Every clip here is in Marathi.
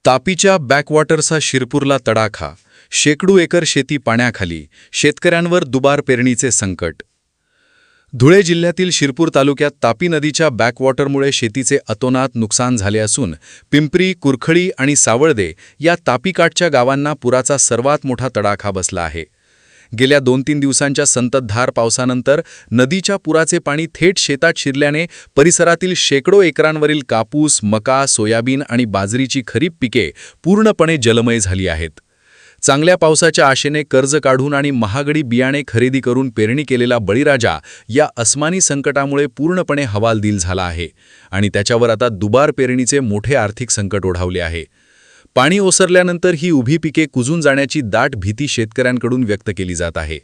तापीच्या बॅकवॉटरचा शिरपूरला तडाखा, शेकडो एकर शेती पाण्याखाली, शेतकऱ्यांवर दुबार पेरणीचे संकट. धुळे जिल्ह्यातील शिरपूर तालुक्यात तापी नदीच्या बॅकवॉटरमुळे शेतीचे अतोनात नुकसान झाले असून पिंपरी, कुरखळी आणि सावळदे या तापीकाठच्या गावांना पुराचा सर्वात मोठा तडाखा बसला आहे. गेल्या 2-3 दिवसांच्या संततधार पावसानंतर नदीच्या पुराचे पाणी थेट शेतात शिरल्याने परिसरातील शेकडो एकरांवरील कापूस, मका, सोयाबीन आणि बाजरीची खरीप पिके पूर्णपणे जलमय झाली आहेत. चांगल्या पावसाच्या आशेने कर्ज काढून आणि महागडी बियाणे खरेदी करून पेरणी केलेला बळीराजा या अस्मानी संकटामुळे पूर्णपणे हवालदिल झाला आहे आणि त्याच्यावर आता दुबार पेरणीचे मोठे आर्थिक संकट ओढावले आहे. पाणी ओसरल्यानंतर ही उभी पिके कुजून जाण्याची दाट भीती शेतकऱ्यांकडून व्यक्त केली जात आहे.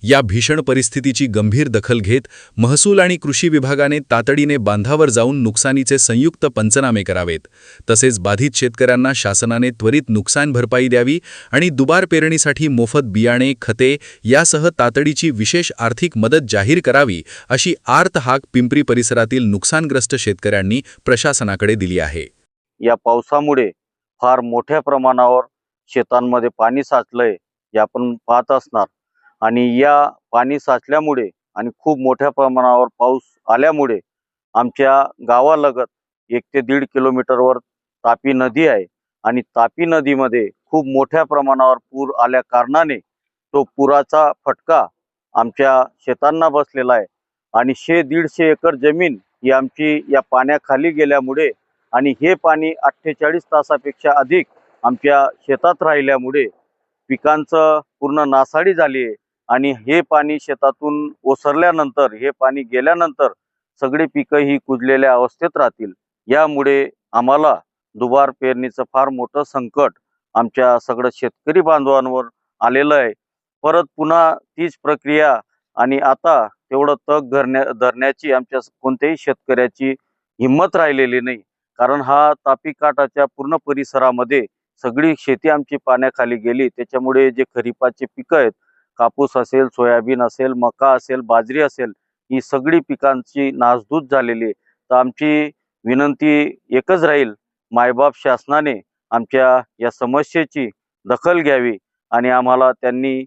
या भीषण परिस्थितीची गंभीर दखल घेत महसूल आणि कृषी विभागाने तातडीने बांधावर जाऊन नुकसानीचे संयुक्त पंचनामे करावेत. तसेच बाधित शेतकऱ्यांना शासनाने त्वरित नुकसान भरपाई द्यावी आणि दुबार पेरणीसाठी मोफत बियाणे, खते यासह तातडीची विशेष आर्थिक मदत जाहीर करावी, अशी आर्त हाक पिंपरी परिसरातील नुकसानग्रस्त शेतकऱ्यांनी प्रशासनाकडे दिली आहे. या पावसामुळे फार मोठ्या प्रमाणावर शेतांमध्ये पाणी साचलंय, हे आपण पाहत असणार. आणि या पाणी साचल्यामुळे आणि खूप मोठ्या प्रमाणावर पाऊस आल्यामुळे आमच्या गावालगत 1 ते 1.5 किलोमीटरवर तापी नदी आहे आणि तापी नदीमध्ये खूप मोठ्या प्रमाणावर पूर आल्या कारणाने तो पुराचा फटका आमच्या शेतांना बसलेला आहे. आणि 100-150 एकर जमीन ही आमची या पाण्याखाली गेल्यामुळे आणि हे पाणी 48 तासापेक्षा अधिक आमच्या शेतात राहिल्यामुळे पिकांचं पूर्ण नासाडी झाली आहे. आणि हे पाणी शेतातून ओसरल्यानंतर, हे पाणी गेल्यानंतर सगळी पिकं ही कुजलेल्या अवस्थेत राहतील. यामुळे आम्हाला दुबार पेरणीचं फार मोठं संकट आमच्या सगळं शेतकरी बांधवांवर आलेलं आहे. परत पुन्हा तीच प्रक्रिया आणि आता तेवढं तग धरण्याची आमच्या कोणत्याही शेतकऱ्याची हिंमत राहिलेली नाही. कारण हा तापी काठाच्या पूर्ण परिसरामध्ये सगळी शेती आमची पाण्याखाली गेली. त्याच्यामुळे जे खरीपाचे पिकं आहेत, कापूस असेल, सोयाबीन असेल, मका असेल, बाजरी असेल, ही सगळी पिकांची नासधूस झालेली आहे. तर आमची विनंती एकच राहील, मायबाप शासनाने आमच्या या समस्येची दखल घ्यावी आणि आम्हाला त्यांनी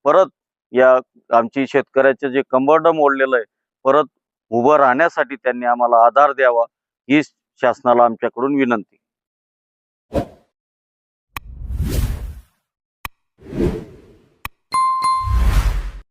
परत या आमची शेतकऱ्याचे जे कंबरडं मोडलेलं आहे, परत उभं राहण्यासाठी त्यांनी आम्हाला आधार द्यावा, ही शासनाला आमच्याकडून विनंती.